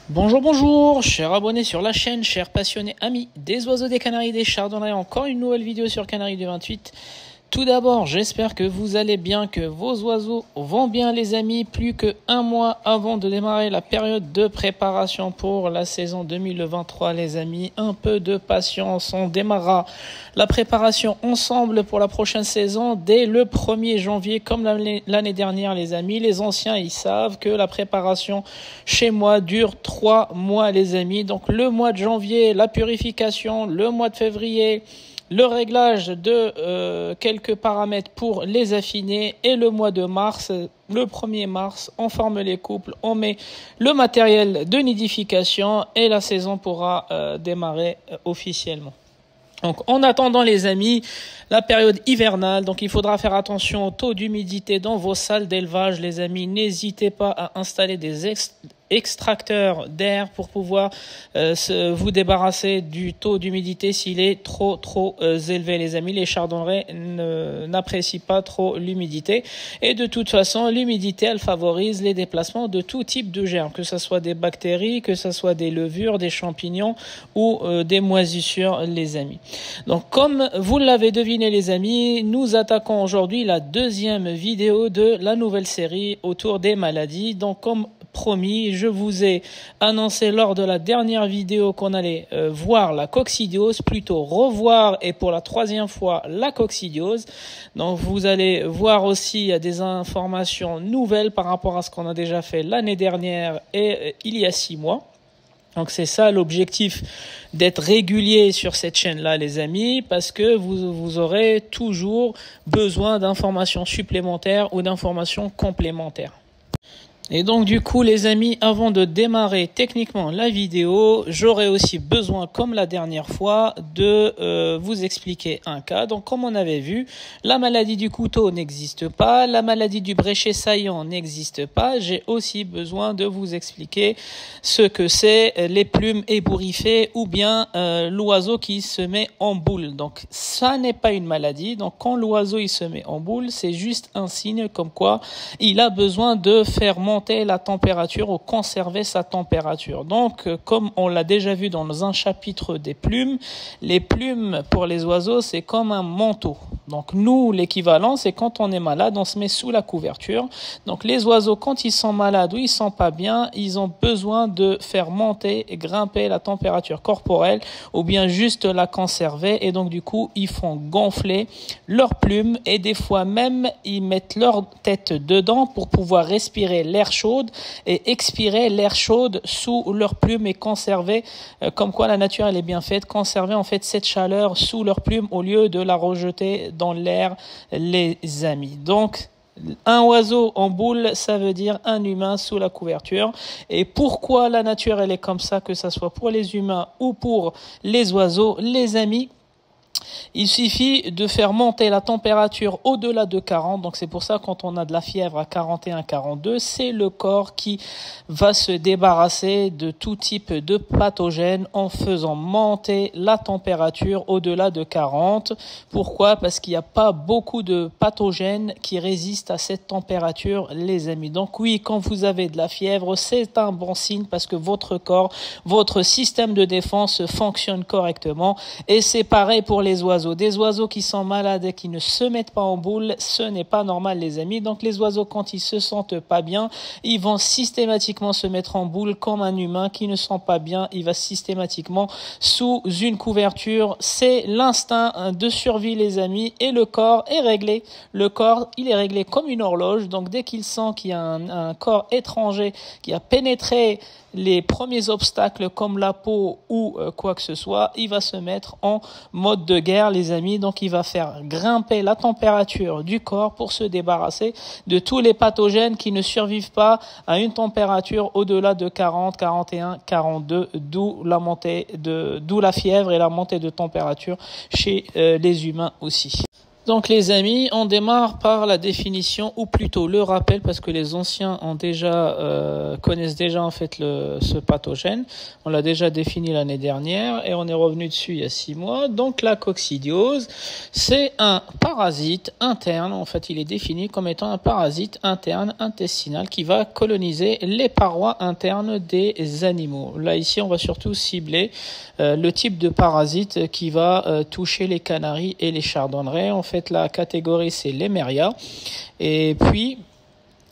Bonjour, bonjour, chers abonnés sur la chaîne, chers passionnés, amis des oiseaux, des canaris, des chardonnerets, encore une nouvelle vidéo sur Canaries du 28. Tout d'abord, j'espère que vous allez bien, que vos oiseaux vont bien les amis. Plus qu'un mois avant de démarrer la période de préparation pour la saison 2023 les amis. Un peu de patience, on démarrera la préparation ensemble pour la prochaine saison dès le 1er janvier comme l'année dernière les amis. Les anciens ils savent que la préparation chez moi dure 3 mois les amis. Donc le mois de janvier, la purification, le mois de février, le réglage de quelques paramètres pour les affiner et le mois de mars, le 1er mars, on forme les couples, on met le matériel de nidification et la saison pourra démarrer officiellement. Donc, en attendant les amis, la période hivernale, donc il faudra faire attention au taux d'humidité dans vos salles d'élevage les amis. N'hésitez pas à installer des extracteurs d'air pour pouvoir vous débarrasser du taux d'humidité s'il est trop élevé les amis. Les chardonnerets n'apprécient pas trop l'humidité et de toute façon l'humidité elle favorise les déplacements de tout type de germes, que ce soit des bactéries, que ce soit des levures, des champignons ou des moisissures les amis. Donc comme vous l'avez deviné les amis, nous attaquons aujourd'hui la deuxième vidéo de la nouvelle série autour des maladies. Donc comme promis, je vous ai annoncé lors de la dernière vidéo qu'on allait voir la coccidiose, plutôt revoir et pour la 3e fois la coccidiose. Donc vous allez voir aussi des informations nouvelles par rapport à ce qu'on a déjà fait l'année dernière et il y a 6 mois. Donc c'est ça l'objectif d'être régulier sur cette chaîne-là les amis, parce que vous aurez toujours besoin d'informations supplémentaires ou d'informations complémentaires. Et donc du coup les amis, avant de démarrer techniquement la vidéo, j'aurai aussi besoin comme la dernière fois de vous expliquer un cas. Donc comme on avait vu, la maladie du couteau n'existe pas, la maladie du bréchet saillant n'existe pas. J'ai aussi besoin de vous expliquer ce que c'est les plumes ébouriffées ou bien l'oiseau qui se met en boule. Donc ça n'est pas une maladie. Donc quand l'oiseau il se met en boule, c'est juste un signe comme quoi il a besoin de faire monter la température ou conserver sa température. Donc, comme on l'a déjà vu dans un chapitre des plumes, les plumes pour les oiseaux, c'est comme un manteau. Donc, nous, l'équivalent, c'est quand on est malade, on se met sous la couverture. Donc, les oiseaux, quand ils sont malades ou ils sont pas bien, ils ont besoin de faire monter et grimper la température corporelle ou bien juste la conserver. Et donc, du coup, ils font gonfler leurs plumes et des fois même, ils mettent leur tête dedans pour pouvoir respirer l'air chaude et expirer l'air chaude sous leurs plumes et conserver, comme quoi la nature elle est bien faite, conserver en fait cette chaleur sous leurs plumes au lieu de la rejeter dans l'air les amis. Donc un oiseau en boule, ça veut dire un humain sous la couverture. Et pourquoi la nature elle est comme ça, que ça soit pour les humains ou pour les oiseaux, les amis? Il suffit de faire monter la température au-delà de 40. Donc c'est pour ça quand on a de la fièvre à 41, 42, c'est le corps qui va se débarrasser de tout type de pathogènes en faisant monter la température au-delà de 40. Pourquoi? Parce qu'il n'y a pas beaucoup de pathogènes qui résistent à cette température les amis. Donc oui, quand vous avez de la fièvre, c'est un bon signe parce que votre corps, votre système de défense fonctionne correctement. Et c'est pareil pour les oiseaux. Des oiseaux qui sont malades et qui ne se mettent pas en boule, ce n'est pas normal les amis. Donc les oiseaux quand ils se sentent pas bien, ils vont systématiquement se mettre en boule comme un humain qui ne sent pas bien, il va systématiquement sous une couverture. C'est l'instinct de survie les amis et le corps est réglé. Le corps il est réglé comme une horloge. Donc dès qu'il sent qu'il y a un corps étranger qui a pénétré les premiers obstacles comme la peau ou quoi que ce soit, il va se mettre en mode de guerre les amis. Donc il va faire grimper la température du corps pour se débarrasser de tous les pathogènes qui ne survivent pas à une température au-delà de 40, 41, 42, d'où la fièvre et la montée de température chez les humains aussi. Donc les amis, on démarre par la définition, ou plutôt le rappel, parce que les anciens ont connaissent déjà en fait ce pathogène. On l'a déjà défini l'année dernière et on est revenu dessus il y a 6 mois. Donc la coccidiose, c'est un parasite interne. En fait, il est défini comme étant un parasite interne intestinal qui va coloniser les parois internes des animaux. Là ici, on va surtout cibler le type de parasite qui va toucher les canaris et les chardonnerets. En fait, la catégorie, c'est l'Emeria. Et puis,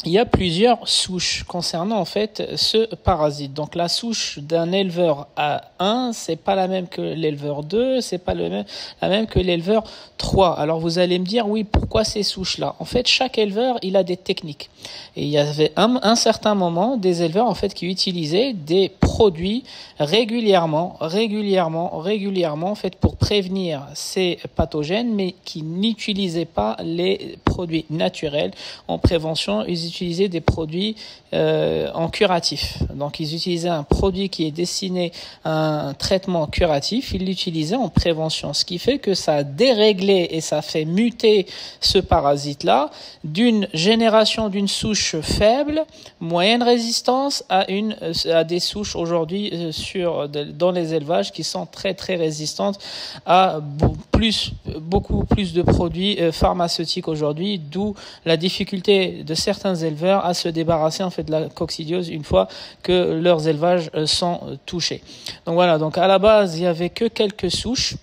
il y a plusieurs souches concernant en fait ce parasite. Donc la souche d'un éleveur A1, c'est pas la même que l'éleveur 2, c'est pas la même que l'éleveur 3. Alors vous allez me dire, oui, pourquoi ces souches-là? En fait, chaque éleveur, il a des techniques. Et il y avait un certain moment des éleveurs en fait qui utilisaient des produits régulièrement en fait pour prévenir ces pathogènes, mais qui n'utilisaient pas les produits naturels en prévention. Ils utilisaient des produits en curatif. Donc ils utilisaient un produit qui est destiné à un traitement curatif, ils l'utilisaient en prévention, ce qui fait que ça a déréglé et ça fait muter ce parasite-là d'une génération d'une souche faible, moyenne résistance à des souches aujourd'hui dans les élevages qui sont très très résistantes à beaucoup plus de produits pharmaceutiques aujourd'hui, d'où la difficulté de certains éleveurs à se débarrasser en fait de la coccidiose une fois que leurs élevages sont touchés. Donc voilà, donc à la base, il y avait que quelques souches.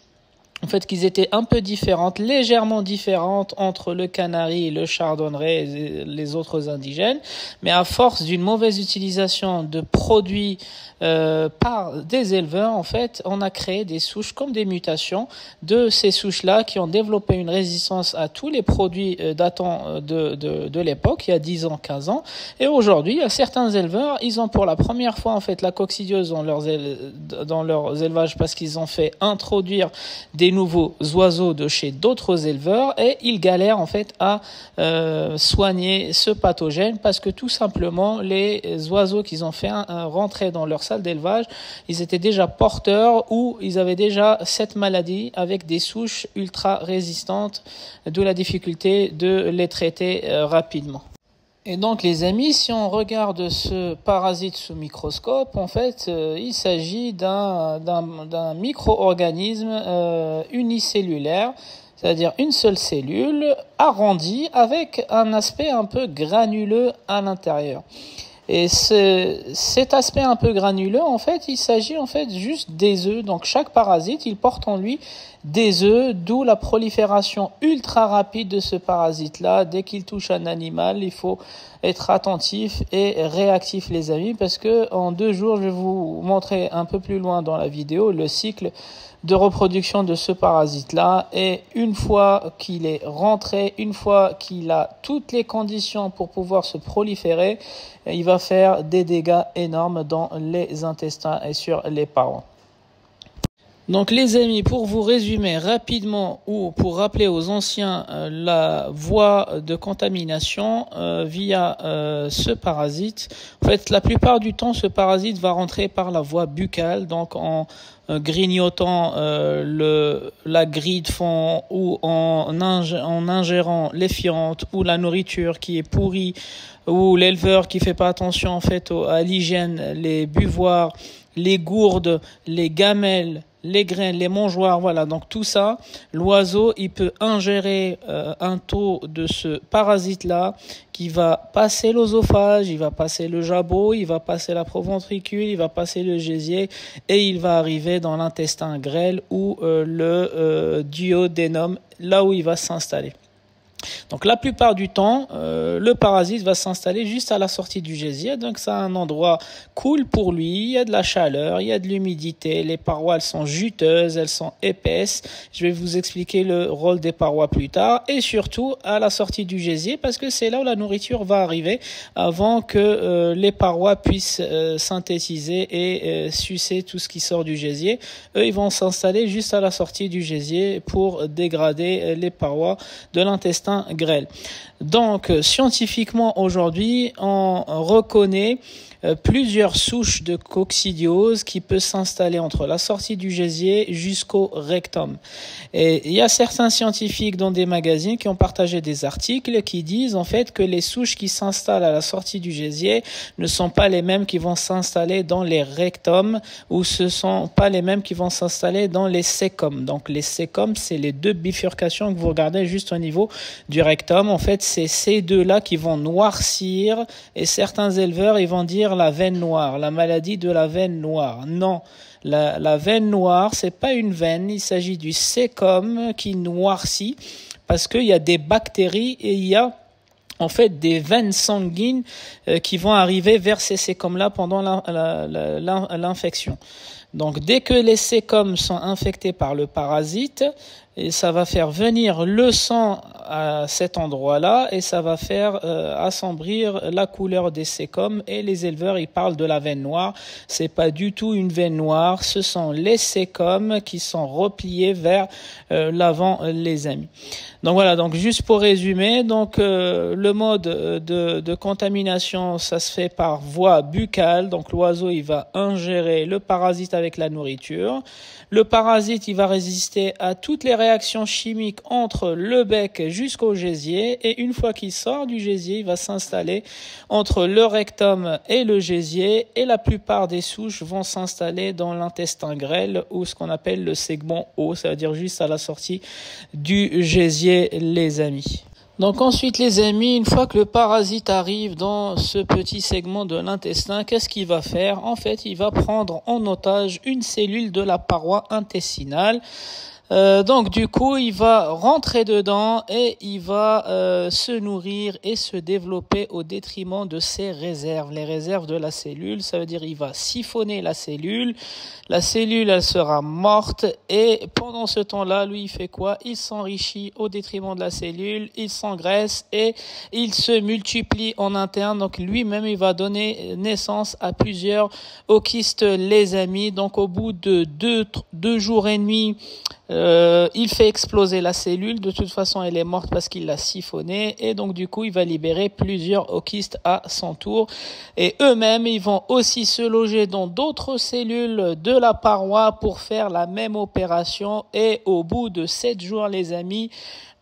En fait, qu'ils étaient un peu différentes, légèrement différentes entre le canari, le chardonneret et les autres indigènes. Mais à force d'une mauvaise utilisation de produits par des éleveurs, en fait, on a créé des souches comme des mutations de ces souches-là qui ont développé une résistance à tous les produits datant de l'époque, il y a 10 ans, 15 ans. Et aujourd'hui, il y a certains éleveurs, ils ont pour la première fois, en fait, la coccidiose dans leurs élevages parce qu'ils ont fait introduire des nouveaux oiseaux de chez d'autres éleveurs et ils galèrent en fait à soigner ce pathogène parce que tout simplement les oiseaux qu'ils ont fait rentrer dans leur salle d'élevage, ils étaient déjà porteurs ou ils avaient déjà cette maladie avec des souches ultra résistantes, d'où la difficulté de les traiter rapidement. Et donc les amis, si on regarde ce parasite sous microscope, en fait, il s'agit d'un micro-organisme unicellulaire, c'est-à-dire une seule cellule arrondie avec un aspect un peu granuleux à l'intérieur. Et cet aspect un peu granuleux, en fait, il s'agit en fait juste des œufs. Donc chaque parasite, il porte en lui des œufs, d'où la prolifération ultra rapide de ce parasite-là. Dès qu'il touche un animal, il faut être attentif et réactif, les amis, parce que en 2 jours, je vais vous montrer un peu plus loin dans la vidéo le cycle de reproduction de ce parasite-là. Et une fois qu'il est rentré, une fois qu'il a toutes les conditions pour pouvoir se proliférer, il va faire des dégâts énormes dans les intestins et sur les parois. Donc les amis, pour vous résumer rapidement ou pour rappeler aux anciens la voie de contamination via ce parasite, en fait la plupart du temps ce parasite va rentrer par la voie buccale, donc en grignotant la grille de fond ou en ingérant les fientes ou la nourriture qui est pourrie ou l'éleveur qui fait pas attention en fait à l'hygiène, les buvoirs, les gourdes, les gamelles, les graines, les mangeoires, voilà. Donc tout ça, l'oiseau, il peut ingérer un taux de ce parasite-là qui va passer l'œsophage, il va passer le jabot, il va passer la proventricule, il va passer le gésier et il va arriver dans l'intestin grêle ou le duodénum, là où il va s'installer. Donc la plupart du temps, le parasite va s'installer juste à la sortie du gésier, donc c'est un endroit cool pour lui, il y a de la chaleur, il y a de l'humidité, les parois elles sont juteuses, elles sont épaisses, je vais vous expliquer le rôle des parois plus tard, et surtout à la sortie du gésier, parce que c'est là où la nourriture va arriver avant que les parois puissent synthétiser et sucer tout ce qui sort du gésier. Eux, ils vont s'installer juste à la sortie du gésier pour dégrader les parois de l'intestin l'intestin grêle. Donc, scientifiquement, aujourd'hui, on reconnaît plusieurs souches de coccidiose qui peuvent s'installer entre la sortie du gésier jusqu'au rectum. Et il y a certains scientifiques dans des magazines qui ont partagé des articles qui disent en fait que les souches qui s'installent à la sortie du gésier ne sont pas les mêmes qui vont s'installer dans les rectums, ou ce sont pas les mêmes qui vont s'installer dans les cécomes. Donc les cécomes, c'est les deux bifurcations que vous regardez juste au niveau du rectum. En fait, c'est ces deux-là qui vont noircir, et certains éleveurs, ils vont dire la veine noire, la maladie de la veine noire. Non, la veine noire, c'est pas une veine, il s'agit du cécome qui noircit parce qu'il y a des bactéries et il y a en fait des veines sanguines qui vont arriver vers ces cécomes-là pendant l'infection. Donc dès que les cécomes sont infectés par le parasite, et ça va faire venir le sang à cet endroit-là et ça va faire assombrir la couleur des cécomes, et les éleveurs ils parlent de la veine noire. C'est pas du tout une veine noire, ce sont les cécomes qui sont repliés vers l'avant, les amis. Donc voilà, donc juste pour résumer, donc le mode de contamination, ça se fait par voie buccale. Donc l'oiseau il va ingérer le parasite avec la nourriture. Le parasite il va résister à toutes les réactions chimiques entre le bec jusqu'au gésier, et une fois qu'il sort du gésier, il va s'installer entre le rectum et le gésier, et la plupart des souches vont s'installer dans l'intestin grêle, ou ce qu'on appelle le segment haut, c'est-à-dire juste à la sortie du gésier, les amis. Donc ensuite les amis, une fois que le parasite arrive dans ce petit segment de l'intestin, qu'est-ce qu'il va faire? En fait, il va prendre en otage une cellule de la paroi intestinale. Donc du coup, il va rentrer dedans et il va se nourrir et se développer au détriment de ses réserves. Les réserves de la cellule, ça veut dire il va siphonner la cellule. La cellule, elle sera morte, et pendant ce temps-là, lui, il fait quoi? Il s'enrichit au détriment de la cellule, il s'engraisse et il se multiplie en interne. Donc lui-même, il va donner naissance à plusieurs okystes, les amis. Donc au bout de deux jours et demi, il fait exploser la cellule. De toute façon, elle est morte parce qu'il l'a siphonnée, et donc du coup, il va libérer plusieurs okystes à son tour. Et eux-mêmes, ils vont aussi se loger dans d'autres cellules de la paroi pour faire la même opération. Et au bout de 7 jours, les amis,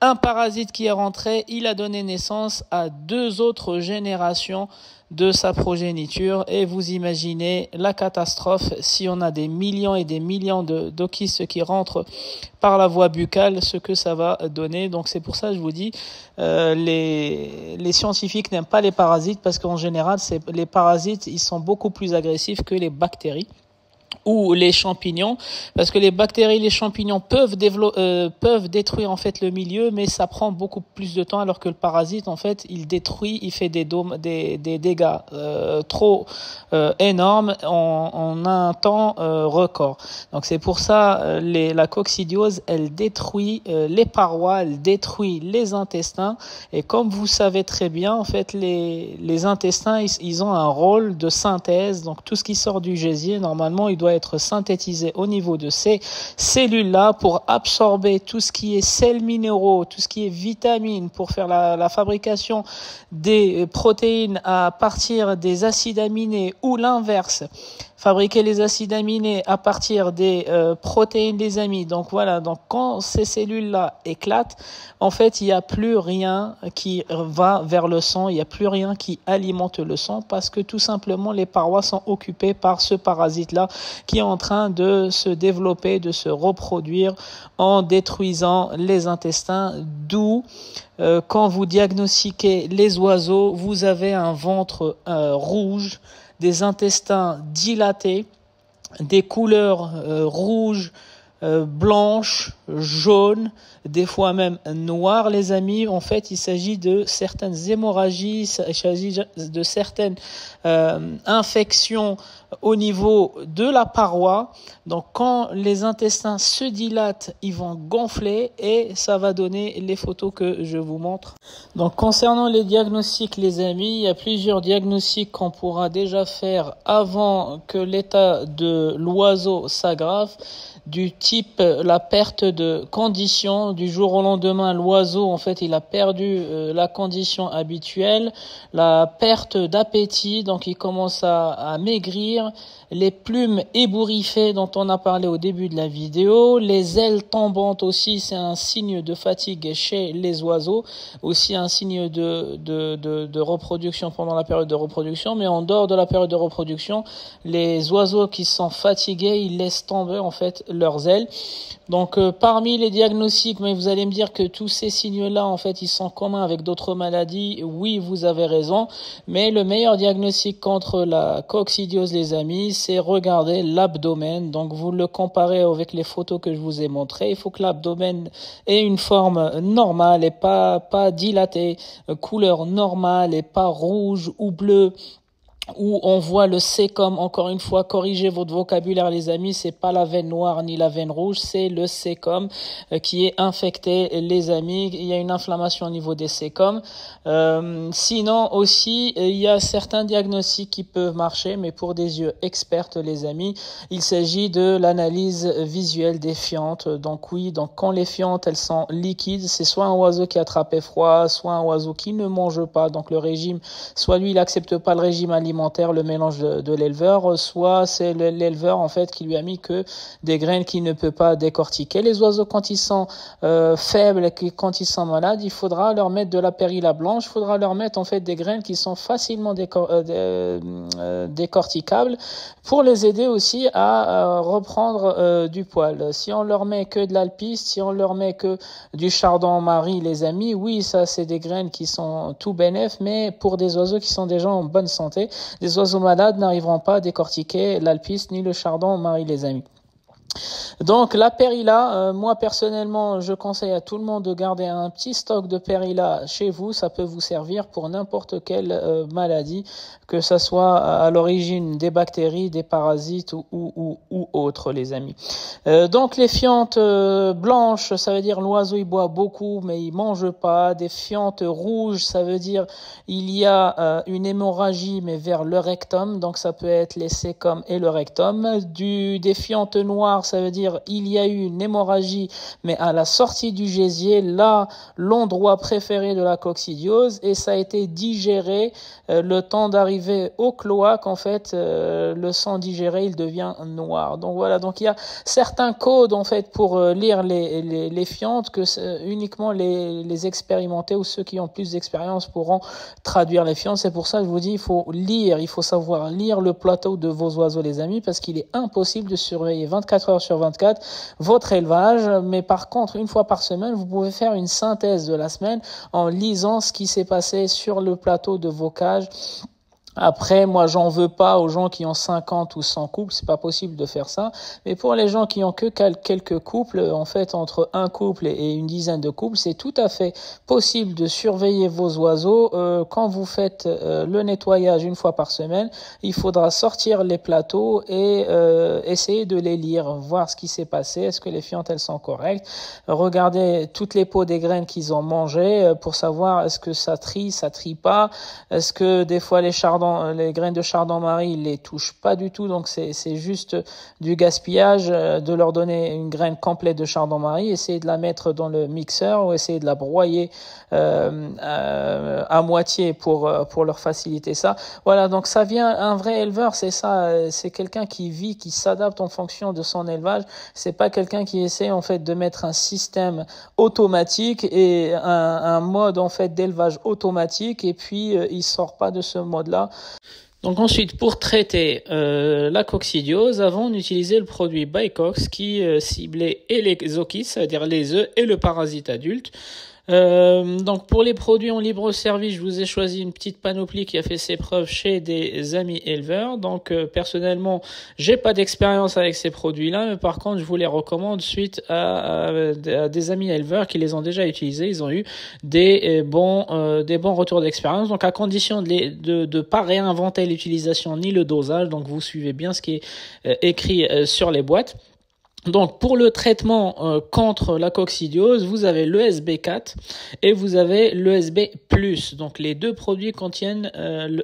un parasite qui est rentré, il a donné naissance à 2 autres générations de sa progéniture. Et vous imaginez la catastrophe si on a des millions et des millions d'okystes qui rentrent par la voie buccale, ce que ça va donner. Donc c'est pour ça que je vous dis, les scientifiques n'aiment pas les parasites, parce qu'en général, les parasites, ils sont beaucoup plus agressifs que les bactéries ou les champignons, parce que les bactéries, les champignons peuvent détruire en fait le milieu, mais ça prend beaucoup plus de temps, alors que le parasite en fait il détruit, il fait des dégâts trop énormes en un temps record. Donc c'est pour ça la coccidiose, elle détruit les parois, elle détruit les intestins, et comme vous savez très bien en fait les intestins ils ont un rôle de synthèse. Donc tout ce qui sort du gésier normalement il doit être synthétisé au niveau de ces cellules-là pour absorber tout ce qui est sels minéraux, tout ce qui est vitamines, pour faire la fabrication des protéines à partir des acides aminés, ou l'inverse, fabriquer les acides aminés à partir des protéines des amis. Donc voilà, donc quand ces cellules-là éclatent, en fait, il n'y a plus rien qui va vers le sang, il n'y a plus rien qui alimente le sang, parce que tout simplement les parois sont occupées par ce parasite-là qui est en train de se développer, de se reproduire en détruisant les intestins. D'où quand vous diagnostiquez les oiseaux, vous avez un ventre rouge, des intestins dilatés, des couleurs rouges, blanches, jaunes, des fois même noires, les amis. En fait, il s'agit de certaines hémorragies, il s'agit de certaines infections au niveau de la paroi. Donc quand les intestins se dilatent, ils vont gonfler, et ça va donner les photos que je vous montre. Donc concernant les diagnostics, les amis, il y a plusieurs diagnostics qu'on pourra déjà faire avant que l'état de l'oiseau s'aggrave. du type la perte de condition du jour au lendemain. L'oiseau, en fait, il a perdu la condition habituelle, la perte d'appétit, donc il commence à maigrir, les plumes ébouriffées dont on a parlé au début de la vidéo, les ailes tombantes aussi, c'est un signe de fatigue chez les oiseaux, aussi un signe de reproduction pendant la période de reproduction. Mais en dehors de la période de reproduction, les oiseaux qui sont fatigués, ils laissent tomber en fait leurs ailes. Donc parmi les diagnostics, mais vous allez me dire que tous ces signes-là, en fait, ils sont communs avec d'autres maladies. Oui, vous avez raison, mais le meilleur diagnostic contre la coccidiose, les amis, c'est regarder l'abdomen. Donc vous le comparez avec les photos que je vous ai montrées. Il faut que l'abdomen ait une forme normale et pas dilatée, couleur normale et pas rouge ou bleu, où on voit le sécom. Encore une fois, corrigez votre vocabulaire, les amis, c'est pas la veine noire ni la veine rouge, c'est le sécom qui est infecté, les amis. Il y a une inflammation au niveau des sécoms. Sinon aussi, il y a certains diagnostics qui peuvent marcher, mais pour des yeux experts, les amis, il s'agit de l'analyse visuelle des fientes. Donc oui, donc quand les fientes, elles sont liquides, c'est soit un oiseau qui a attrapé froid, soit un oiseau qui ne mange pas, donc le régime, soit lui, il accepte pas le régime alimentaire, le mélange de l'éleveur, soit c'est l'éleveur en fait qui lui a mis que des graines qu'il ne peut pas décortiquer. Les oiseaux, quand ils sont faibles, quand ils sont malades, il faudra leur mettre de la périlla blanche, il faudra leur mettre en fait des graines qui sont facilement décorticables pour les aider aussi à reprendre du poil. Si on leur met que de l'alpiste, si on leur met que du chardon-marie, les amis, oui, ça c'est des graines qui sont tout bénef, mais pour des oiseaux qui sont déjà en bonne santé, des oiseaux malades n'arriveront pas à décortiquer l'alpiste ni le chardon-marie, les amis. Donc la périlla, moi personnellement, je conseille à tout le monde de garder un petit stock de périlla chez vous. Ça peut vous servir pour n'importe quelle maladie, que ça soit à l'origine des bactéries, des parasites ou autres, les amis. Donc les fientes blanches, ça veut dire l'oiseau il boit beaucoup mais il mange pas. Des fientes rouges, ça veut dire il y a une hémorragie mais vers le rectum, donc ça peut être les sécoms et le rectum. Des fientes noires, ça veut dire il y a eu une hémorragie, mais à la sortie du gésier, là, l'endroit préféré de la coccidiose, et ça a été digéré le temps d'arriver au cloaque. En fait, le sang digéré, il devient noir. Donc voilà, donc il y a certains codes en fait pour lire les fientes que uniquement les expérimentés ou ceux qui ont plus d'expérience pourront traduire les fientes. C'est pour ça que je vous dis, il faut lire, il faut savoir lire le plateau de vos oiseaux, les amis, parce qu'il est impossible de surveiller 24 heures sur 24 votre élevage. Mais par contre, une fois par semaine, vous pouvez faire une synthèse de la semaine en lisant ce qui s'est passé sur le plateau de vos cages. Après, moi, j'en veux pas aux gens qui ont 50 ou 100 couples, c'est pas possible de faire ça. Mais pour les gens qui ont que quelques couples, en fait, entre un couple et une dizaine de couples, c'est tout à fait possible de surveiller vos oiseaux. Quand vous faites le nettoyage une fois par semaine, il faudra sortir les plateaux et essayer de les lire, voir ce qui s'est passé, est-ce que les fientes, elles sont correctes, regarder toutes les peaux des graines qu'ils ont mangées pour savoir est-ce que ça trie pas, est-ce que des fois les graines de chardon-marie, ils les touchent pas du tout, donc c'est juste du gaspillage de leur donner une graine complète de chardon-marie, essayer de la mettre dans le mixeur ou essayer de la broyer à moitié pour leur faciliter ça. Voilà, donc ça vient, un vrai éleveur, c'est ça, c'est quelqu'un qui vit, qui s'adapte en fonction de son élevage. C'est pas quelqu'un qui essaie en fait de mettre un système automatique et un mode en fait d'élevage automatique et puis il sort pas de ce mode-là. Donc ensuite, pour traiter la coccidiose, avant on utilisait le produit Bicox qui ciblait et les oquis, c'est-à-dire les œufs, et le parasite adulte. Donc pour les produits en libre service, je vous ai choisi une petite panoplie qui a fait ses preuves chez des amis éleveurs. Donc personnellement, j'ai pas d'expérience avec ces produits-là, mais par contre, je vous les recommande suite à des amis éleveurs qui les ont déjà utilisés. Ils ont eu des bons retours d'expérience. Donc à condition de pas réinventer l'utilisation ni le dosage. Donc vous suivez bien ce qui est écrit sur les boîtes. Donc, pour le traitement contre la coccidiose, vous avez l'ESB4 et vous avez l'ESB+. Donc, les deux produits contiennent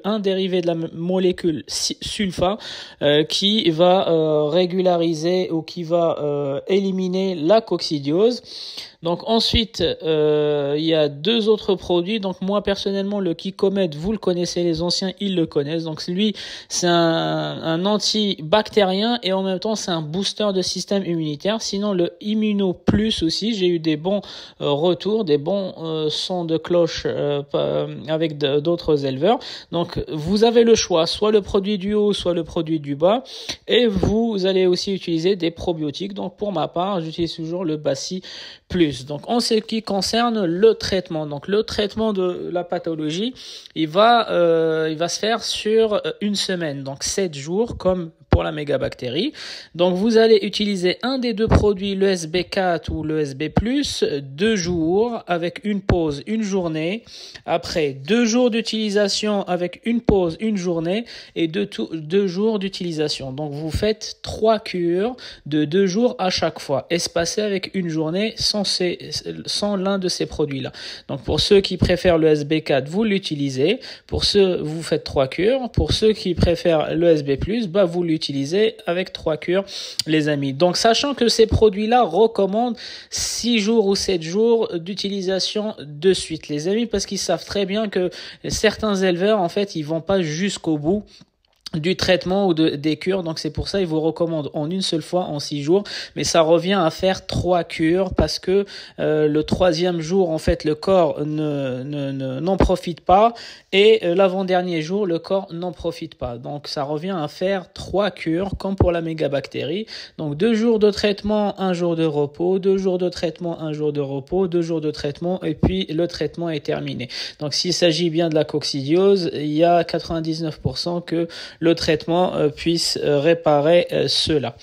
un dérivé de la molécule sulfa qui va régulariser ou qui va éliminer la coccidiose. Donc ensuite, il y a deux autres produits. Donc moi personnellement, le Kikomed, vous le connaissez, les anciens ils le connaissent. Donc lui, c'est un antibactérien et en même temps c'est un booster de système immunitaire. Sinon le Immuno Plus aussi, j'ai eu des bons retours, des bons sons de cloche avec d'autres éleveurs. Donc vous avez le choix, soit le produit du haut, soit le produit du bas. Et vous allez aussi utiliser des probiotiques. Donc pour ma part, j'utilise toujours le Bacille Plus. Donc, en ce qui concerne le traitement, donc le traitement de la pathologie, il va se faire sur une semaine, donc 7 jours, comme pour la mégabactérie. Donc, vous allez utiliser un des deux produits, le SB4 ou le SB+, 2 jours avec une pause, une journée. Après 2 jours d'utilisation avec une pause, une journée et 2 jours d'utilisation. Donc, vous faites 3 cures de 2 jours à chaque fois, espacées avec une journée sans l'un de ces produits-là. Donc, pour ceux qui préfèrent le SB4, vous l'utilisez. Pour ceux, vous faites 3 cures. Pour ceux qui préfèrent le SB+, vous l'utilisez avec 3 cures, les amis. Donc, sachant que ces produits-là recommandent 6 jours ou 7 jours d'utilisation de suite, les amis, parce qu'ils savent très bien que certains éleveurs, en fait, ils vont pas jusqu'au bout du traitement ou des cures, donc c'est pour ça ils vous recommandent en une seule fois en 6 jours, mais ça revient à faire 3 cures parce que le 3e jour en fait le corps n'en profite pas et l'avant-dernier jour le corps n'en profite pas, donc ça revient à faire 3 cures comme pour la mégabactérie. Donc 2 jours de traitement, 1 jour de repos, 2 jours de traitement, 1 jour de repos, 2 jours de traitement et puis le traitement est terminé. Donc s'il s'agit bien de la coccidiose, il y a 99% que le traitement puisse réparer cela.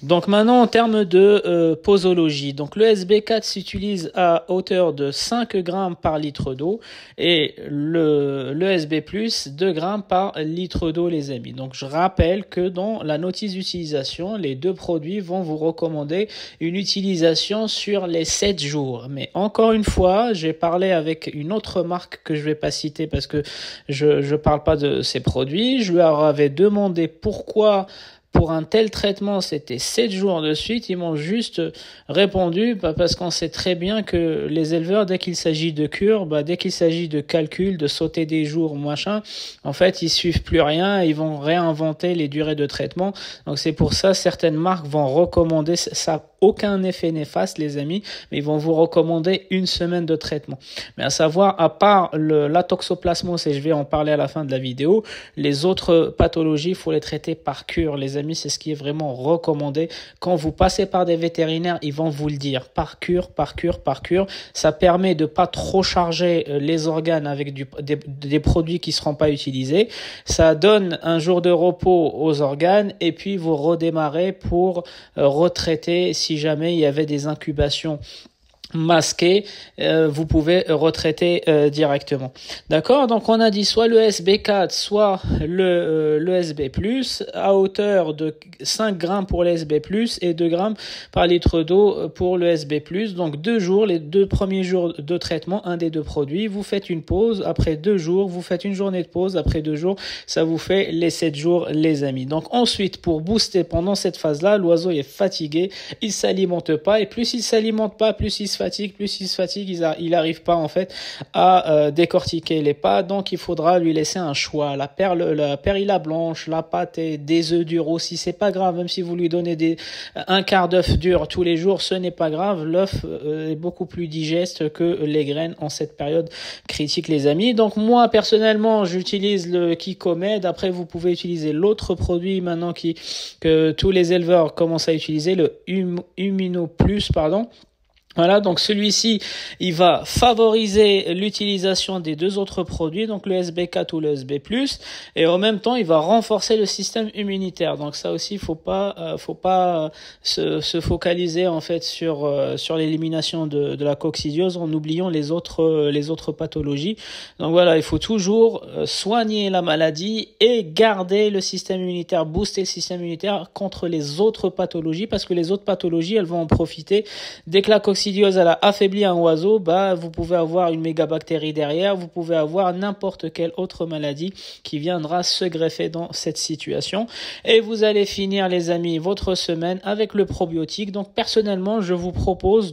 Donc maintenant en termes de posologie, donc le SB4 s'utilise à hauteur de 5 grammes par litre d'eau et le SB+, 2 grammes par litre d'eau, les amis. Donc je rappelle que dans la notice d'utilisation, les deux produits vont vous recommander une utilisation sur les 7 jours. Mais encore une fois, j'ai parlé avec une autre marque que je vais pas citer parce que je parle pas de ces produits. Je leur avais demandé pourquoi pour un tel traitement c'était 7 jours de suite. Ils m'ont juste répondu parce qu'on sait très bien que les éleveurs, dès qu'il s'agit de cure, dès qu'il s'agit de calcul, de sauter des jours, machin, en fait ils suivent plus rien, ils vont réinventer les durées de traitement. Donc c'est pour ça certaines marques vont recommander ça. Aucun effet néfaste, les amis, mais ils vont vous recommander une semaine de traitement. Mais à savoir, à part la toxoplasmose, et je vais en parler à la fin de la vidéo, les autres pathologies, il faut les traiter par cure, les amis, c'est ce qui est vraiment recommandé. Quand vous passez par des vétérinaires, ils vont vous le dire, par cure, par cure, par cure. Ça permet de pas trop charger les organes avec des produits qui seront pas utilisés. Ça donne un jour de repos aux organes et puis vous redémarrez pour retraiter si jamais il y avait des incubations masqué, vous pouvez retraiter directement. D'accord? Donc on a dit soit le SB4, soit le SB+, à hauteur de 5 grammes pour le SB+, et 2 grammes par litre d'eau pour le SB+. Donc 2 jours, les 2 premiers jours de traitement, un des deux produits, vous faites une pause, après 2 jours, vous faites une journée de pause, après 2 jours, ça vous fait les 7 jours, les amis. Donc ensuite, pour booster pendant cette phase-là, l'oiseau est fatigué, il s'alimente pas, et plus il s'alimente pas, plus il se fatigue, il n'arrive pas en fait à décortiquer les pâtes, donc il faudra lui laisser un choix, la périlla blanche, la pâte et des œufs durs aussi, c'est pas grave, même si vous lui donnez un quart d'œuf dur tous les jours, ce n'est pas grave, l'œuf est beaucoup plus digeste que les graines en cette période critique, les amis. Donc moi personnellement j'utilise le Kikomed, après vous pouvez utiliser l'autre produit maintenant que tous les éleveurs commencent à utiliser, le Immuno Plus, Voilà, donc celui-ci, il va favoriser l'utilisation des deux autres produits, donc le SB4 ou le SB+, et en même temps, il va renforcer le système immunitaire. Donc ça aussi, faut pas se focaliser en fait sur l'élimination de la coccidiose en oubliant les autres pathologies. Donc voilà, il faut toujours soigner la maladie et garder le système immunitaire, booster le système immunitaire contre les autres pathologies, parce que les autres pathologies, elles vont en profiter. Dès que la coccidiose elle a affaibli un oiseau, vous pouvez avoir une mégabactérie derrière, vous pouvez avoir n'importe quelle autre maladie qui viendra se greffer dans cette situation. Et vous allez finir, les amis, votre semaine avec le probiotique. Donc personnellement, je vous propose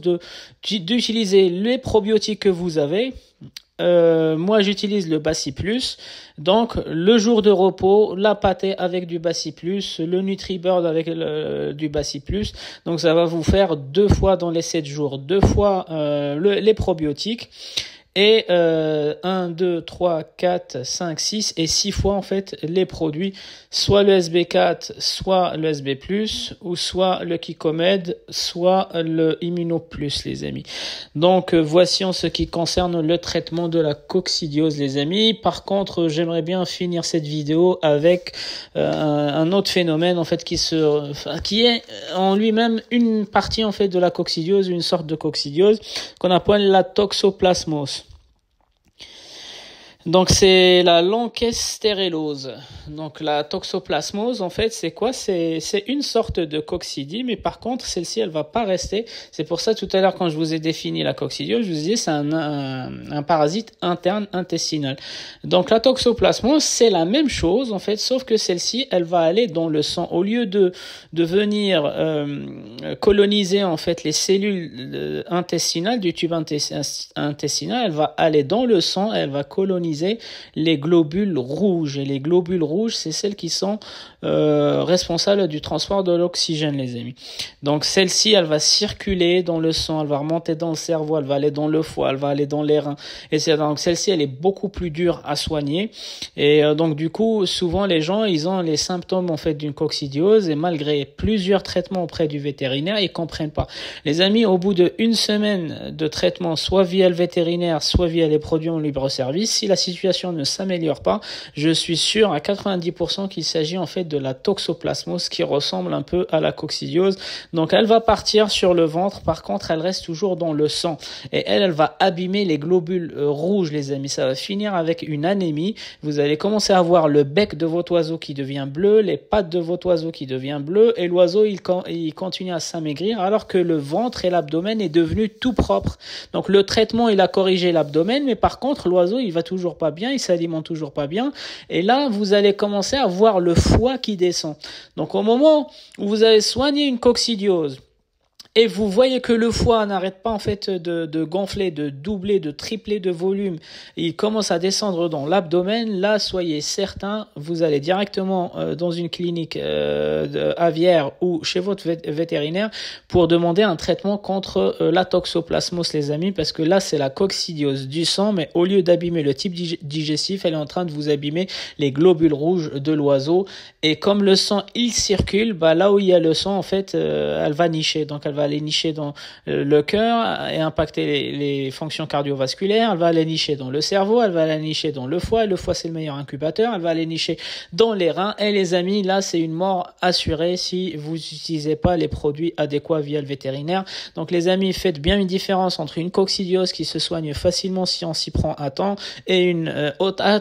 d'utiliser les probiotiques que vous avez. Moi j'utilise le Bacillus, donc le jour de repos, la pâtée avec du Bacillus, le NutriBird avec du Bacillus, donc ça va vous faire 2 fois dans les 7 jours, 2 fois les probiotiques. Et 1, 2, 3, 4, 5, 6 et 6 fois en fait les produits, soit le SB4, soit le SB+, ou soit le Kikomed, soit le Immuno+, les amis. Donc voici en ce qui concerne le traitement de la coccidiose, les amis. Par contre, j'aimerais bien finir cette vidéo avec un autre phénomène en fait qui est en lui-même une partie en fait de la coccidiose, une sorte de coccidiose qu'on appelle la toxoplasmose. Donc c'est la lankestérellose. Donc la toxoplasmose, en fait, c'est quoi? C'est une sorte de coccidie, mais par contre, celle-ci, elle va pas rester. C'est pour ça, tout à l'heure, quand je vous ai défini la coccidiose, je vous ai dit c'est un parasite interne intestinal. Donc la toxoplasmose, c'est la même chose, en fait, sauf que celle-ci, elle va aller dans le sang. Au lieu de venir coloniser, en fait, les cellules intestinales du tube intestinal, elle va aller dans le sang, elle va coloniser les globules rouges. Et les globules rouges, c'est celles qui sont responsables du transport de l'oxygène, les amis. Donc celle-ci, elle va circuler dans le sang, elle va remonter dans le cerveau, elle va aller dans le foie, elle va aller dans les reins. Et donc celle-ci, elle est beaucoup plus dure à soigner. Et donc du coup, souvent les gens, ils ont les symptômes en fait d'une coccidiose, et malgré plusieurs traitements auprès du vétérinaire, ils comprennent pas. Les amis, au bout d'1 semaine de traitement, soit via le vétérinaire, soit via les produits en libre service, si la situation ne s'améliore pas, je suis sûr à 90% qu'il s'agit en fait de la toxoplasmose qui ressemble un peu à la coccidiose. Donc elle va partir sur le ventre, par contre elle reste toujours dans le sang et elle va abîmer les globules rouges, les amis. Ça va finir avec une anémie. Vous allez commencer à voir le bec de votre oiseau qui devient bleu, les pattes de votre oiseau qui devient bleu, et l'oiseau il continue à s'amaigrir alors que le ventre et l'abdomen est devenu tout propre. Donc le traitement il a corrigé l'abdomen, mais par contre l'oiseau il va toujours pas bien, il s'alimente toujours pas bien, et là vous allez commencer à voir le foie qui descend. Donc au moment où vous avez soigné une coccidiose et vous voyez que le foie n'arrête pas en fait de gonfler, de doubler, de tripler de volume, il commence à descendre dans l'abdomen, là soyez certain, vous allez directement dans une clinique aviaire ou chez votre vétérinaire pour demander un traitement contre la toxoplasmose, les amis, parce que là c'est la coccidiose du sang, mais au lieu d'abîmer le type digestif, elle est en train de vous abîmer les globules rouges de l'oiseau, et comme le sang il circule, là où il y a le sang en fait elle va nicher, donc elle va aller nicher dans le cœur et impacter les fonctions cardiovasculaires, elle va aller nicher dans le cerveau, elle va aller nicher dans le foie, et le foie c'est le meilleur incubateur, elle va aller nicher dans les reins, et les amis, là c'est une mort assurée si vous n'utilisez pas les produits adéquats via le vétérinaire. Donc les amis, faites bien une différence entre une coccidiose qui se soigne facilement si on s'y prend à temps et une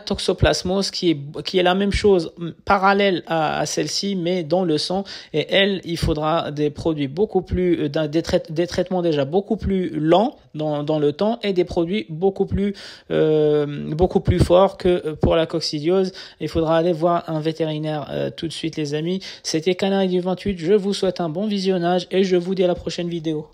toxoplasmose qui est la même chose, parallèle à celle-ci mais dans le sang, et elle, il faudra des produits beaucoup plus des traitements déjà beaucoup plus lents dans le temps, et des produits beaucoup plus forts que pour la coccidiose. Il faudra aller voir un vétérinaire tout de suite, les amis. C'était Canari du 28, je vous souhaite un bon visionnage et je vous dis à la prochaine vidéo.